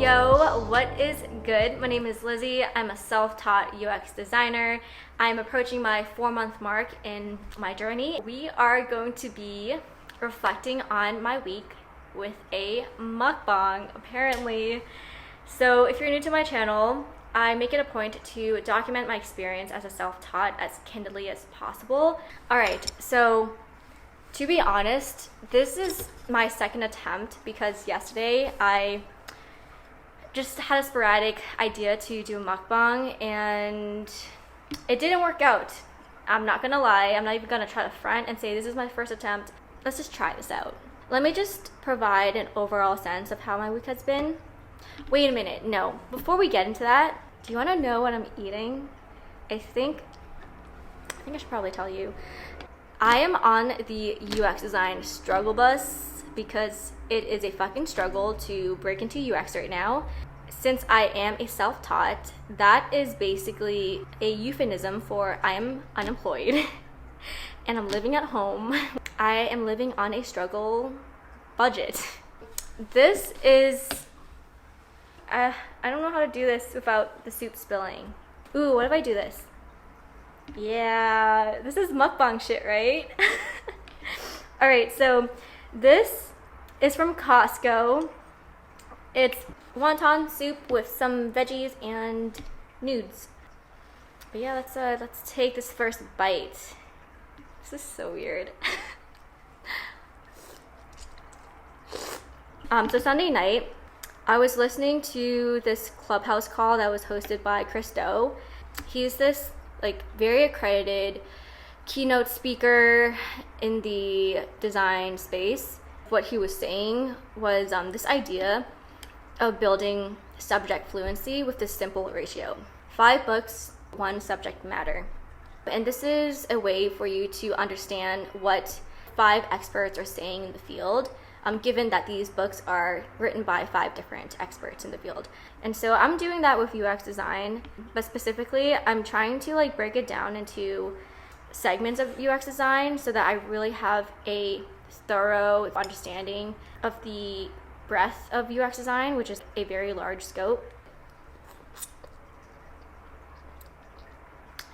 Yo, what is good? My name is Lizzie. I'm a self-taught UX designer. I'm approaching my 4-month mark in my journey. We are going to be reflecting on my week with a mukbang, apparently. So if you're new to my channel, I make it a point to document my experience as a self-taught as candidly as possible. Alright, so to be honest, this is my second attempt because yesterday I just had a sporadic idea to do a mukbang and it didn't work out. I'm not gonna lie, I'm not even gonna try to front and say this is my first attempt. Let's just try this out. Let me just provide an overall sense of how my week has been. Wait a minute, no. Before we get into that, do you wanna know what I'm eating? I think I should probably tell you. I am on the UX design struggle bus because it is a fucking struggle to break into UX right now. Since I am a self-taught, that is basically a euphemism for I'm unemployed and I'm living at home. I am living on a struggle budget. This is, I don't know how to do this without the soup spilling. Ooh, what if I do this? Yeah, this is mukbang shit, right? Alright, so this is from Costco. It's wonton soup with some veggies and nudes. But yeah, let's take this first bite. This is so weird. So Sunday night, I was listening to this Clubhouse call that was hosted by Chris Do. He's this like very accredited keynote speaker in the design space. What he was saying was this idea of building subject fluency with this simple ratio. 5 books, 1 subject matter. And this is a way for you to understand what 5 experts are saying in the field, given that these books are written by 5 different experts in the field. And so I'm doing that with UX design, but specifically I'm trying to like break it down into segments of UX design so that I really have a thorough understanding of the breadth of UX design, which is a very large scope.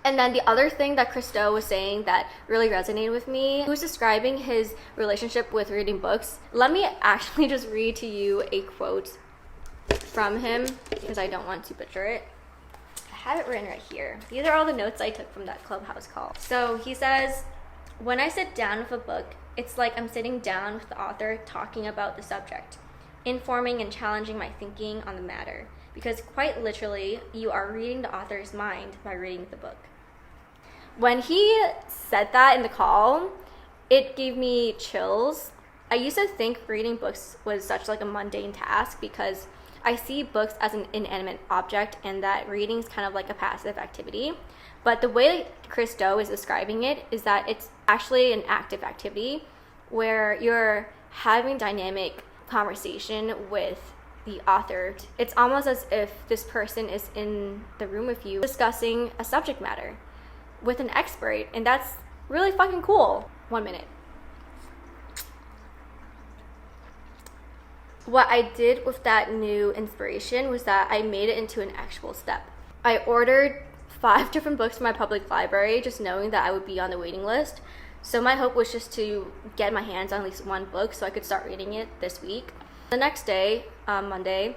And then the other thing that Chris Do was saying that really resonated with me, he was describing his relationship with reading books. Let me actually just read to you a quote from him because I don't want to butcher it. I have it written right here. These are all the notes I took from that Clubhouse call. So he says, "When I sit down with a book, it's like I'm sitting down with the author talking about the subject, informing and challenging my thinking on the matter, because quite literally, you are reading the author's mind by reading the book." When he said that in the call, it gave me chills. I used to think reading books was such like a mundane task because I see books as an inanimate object and that reading is kind of like a passive activity. But the way Chris Do is describing it is that it's actually an active activity where you're having dynamic conversation with the author. It's almost as if this person is in the room with you discussing a subject matter with an expert, and that's really fucking cool. 1 minute. What I did with that new inspiration was that I made it into an actual step. I ordered 5 different books from my public library, just knowing that I would be on the waiting list. So my hope was just to get my hands on at least 1 book so I could start reading it this week. The next day, Monday,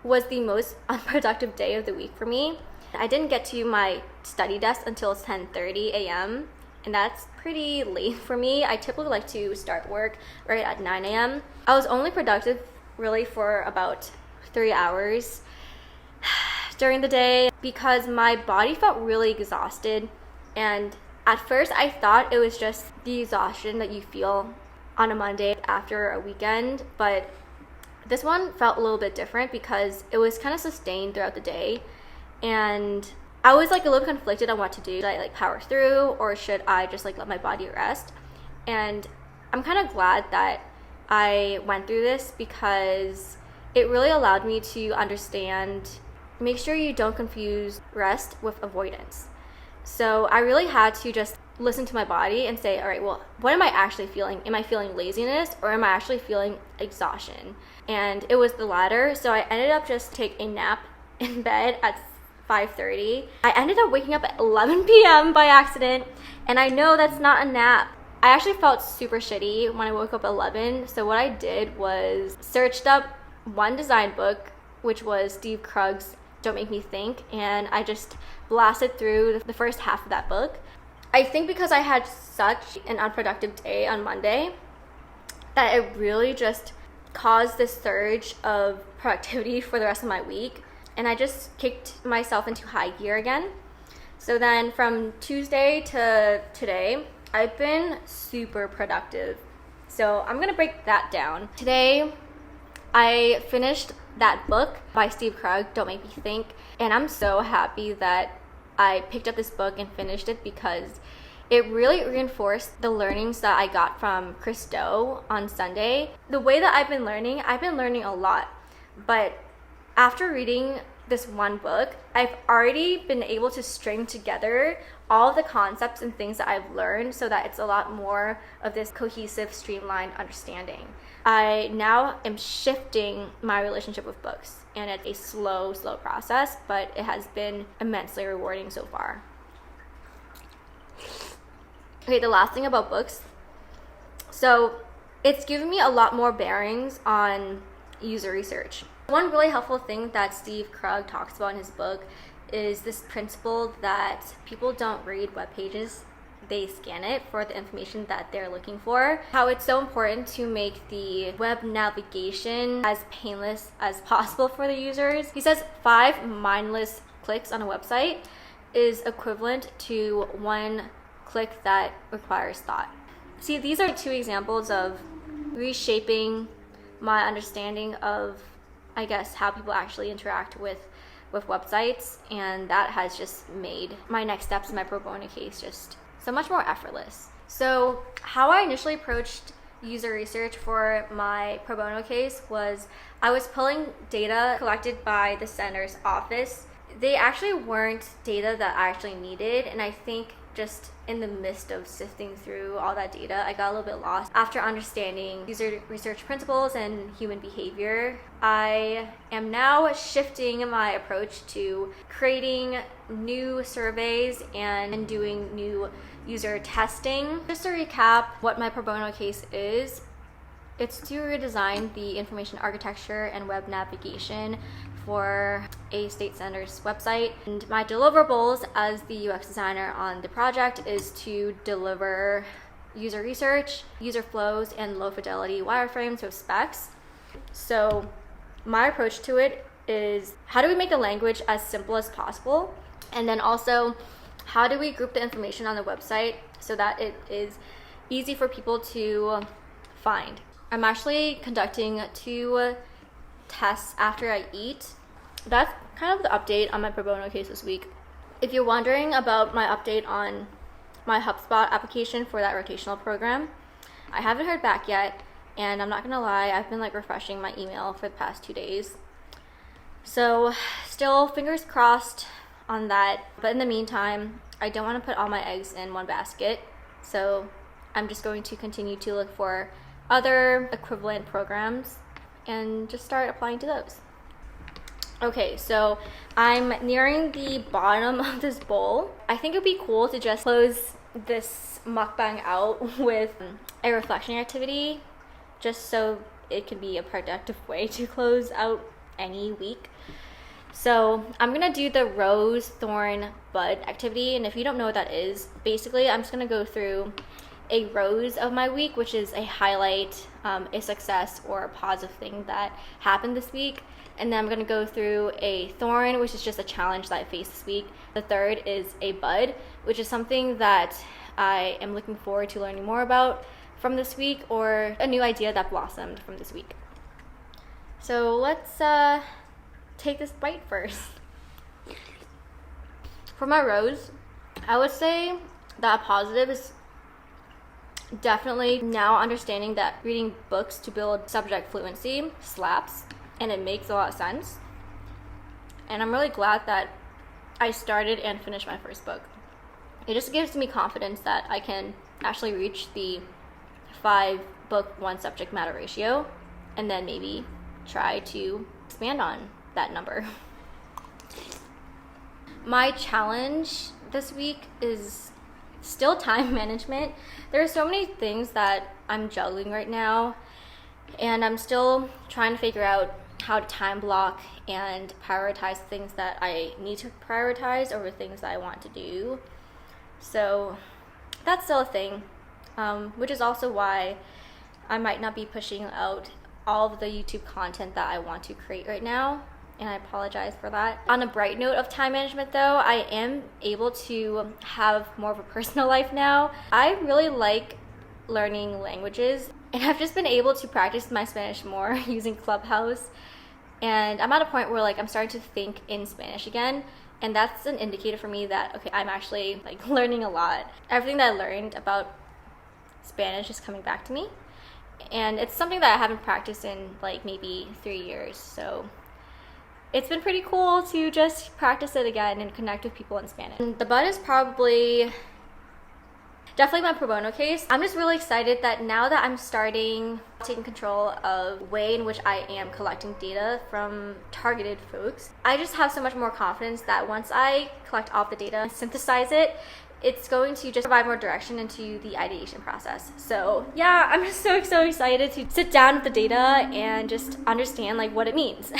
was the most unproductive day of the week for me. I didn't get to my study desk until 10:30 a.m. and that's pretty late for me. I typically like to start work right at 9 a.m. I was only productive really for about 3 hours during the day because my body felt really exhausted, and at first I thought it was just the exhaustion that you feel on a Monday after a weekend, but this one felt a little bit different because it was kind of sustained throughout the day, and I was like a little conflicted on what to do. Should I like power through or should I just like let my body rest? And I'm kind of glad that I went through this because it really allowed me to understand, make sure you don't confuse rest with avoidance. So I really had to just listen to my body and say, all right, well, what am I actually feeling? Am I feeling laziness or am I actually feeling exhaustion? And it was the latter. So I ended up just taking a nap in bed at 5:30. I ended up waking up at 11 p.m. by accident, and I know that's not a nap. I actually felt super shitty when I woke up at 11. So what I did was searched up one design book, which was Steve Krugg's Don't Make Me Think, and I just blasted through the first half of that book. I think because I had such an unproductive day on Monday that it really just caused this surge of productivity for the rest of my week, and I just kicked myself into high gear again. So then from Tuesday to today, I've been super productive. So I'm gonna break that down. Today, I finished that book by Steve Krugg, Don't Make Me Think, and I'm so happy that I picked up this book and finished it because it really reinforced the learnings that I got from Chris Do on Sunday. The way that I've been learning a lot, but after reading this one book, I've already been able to string together all of the concepts and things that I've learned so that it's a lot more of this cohesive, streamlined understanding. I now am shifting my relationship with books, and it's a slow process, but it has been immensely rewarding so far. Okay, the last thing about books. So it's given me a lot more bearings on user research. One really helpful thing that Steve Krugg talks about in his book is this principle that people don't read web pages, they scan it for the information that they're looking for. How it's so important to make the web navigation as painless as possible for the users. He says 5 mindless clicks on a website is equivalent to 1 click that requires thought. See, these are 2 examples of reshaping my understanding of, I guess, how people actually interact with websites, and that has just made my next steps in my pro bono case just so much more effortless. So how I initially approached user research for my pro bono case was I was pulling data collected by the center's office. They actually weren't data that I actually needed, and I think just in the midst of sifting through all that data, I got a little bit lost. After understanding user research principles and human behavior, I am now shifting my approach to creating new surveys and doing new user testing. Just to recap what my pro bono case is, it's to redesign the information architecture and web navigation for a state center's website. And my deliverables as the UX designer on the project is to deliver user research, user flows, and low fidelity wireframes with specs. So my approach to it is, how do we make the language as simple as possible? And then also, how do we group the information on the website so that it is easy for people to find? I'm actually conducting 2 tests after I eat. That's kind of the update on my pro bono case this week. If you're wondering about my update on my HubSpot application for that rotational program, I haven't heard back yet, and I'm not gonna lie, I've been refreshing my email for the past 2 days. So still fingers crossed on that, but in the meantime, I don't want to put all my eggs in one basket, so I'm just going to continue to look for other equivalent programs and just start applying to those. Okay, so I'm nearing the bottom of this bowl. I think it'd be cool to just close this mukbang out with a reflection activity, just so it can be a productive way to close out any week. So I'm gonna do the rose, thorn, bud activity, and if you don't know what that is, basically I'm just gonna go through a rose of my week, which is a highlight, a success, or a positive thing that happened this week. And then I'm gonna go through a thorn, which is just a challenge that I faced this week. The third is a bud, which is something that I am looking forward to learning more about from this week, or a new idea that blossomed from this week. So let's take this bite first. For my rose, I would say that positive is definitely now understanding that reading books to build subject fluency slaps, and it makes a lot of sense. And I'm really glad that I started and finished my first book. it just gives me confidence that I can actually reach the 5 book 1 subject matter ratio, and then maybe try to expand on that number. My challenge this week is still time management. There are so many things that I'm juggling right now, and I'm still trying to figure out how to time block and prioritize things that I need to prioritize over things that I want to do. So that's still a thing, which is also why I might not be pushing out all of the YouTube content that I want to create right now, and I apologize for that. On a bright note of time management though, I am able to have more of a personal life now. I really like learning languages, and I've just been able to practice my Spanish more using Clubhouse, and I'm at a point where like I'm starting to think in Spanish again, and that's an indicator for me that okay, I'm actually like learning a lot. Everything that I learned about Spanish is coming back to me, and it's something that I haven't practiced in like maybe 3 years, so it's been pretty cool to just practice it again and connect with people in Spanish. And the but is probably definitely my pro bono case. I'm just really excited that now that I'm taking control of the way in which I am collecting data from targeted folks, I just have so much more confidence that once I collect all the data and synthesize it, it's going to just provide more direction into the ideation process. So yeah, I'm just so excited to sit down with the data and just understand like what it means.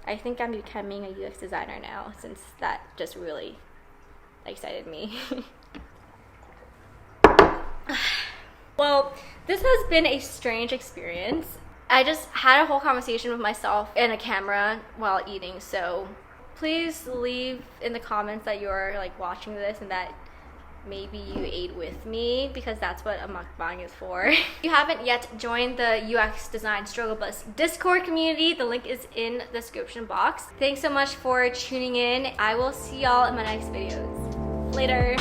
I think I'm becoming a UX designer now, since that just really excited me. Well, this has been a strange experience. I just had a whole conversation with myself and a camera while eating, so please leave in the comments that you're like watching this and that maybe you ate with me, because that's what a mukbang is for. If you haven't yet joined the UX Design Struggle Bus Discord community, the link is in the description box. Thanks so much for tuning in. I will see y'all in my next videos. Later.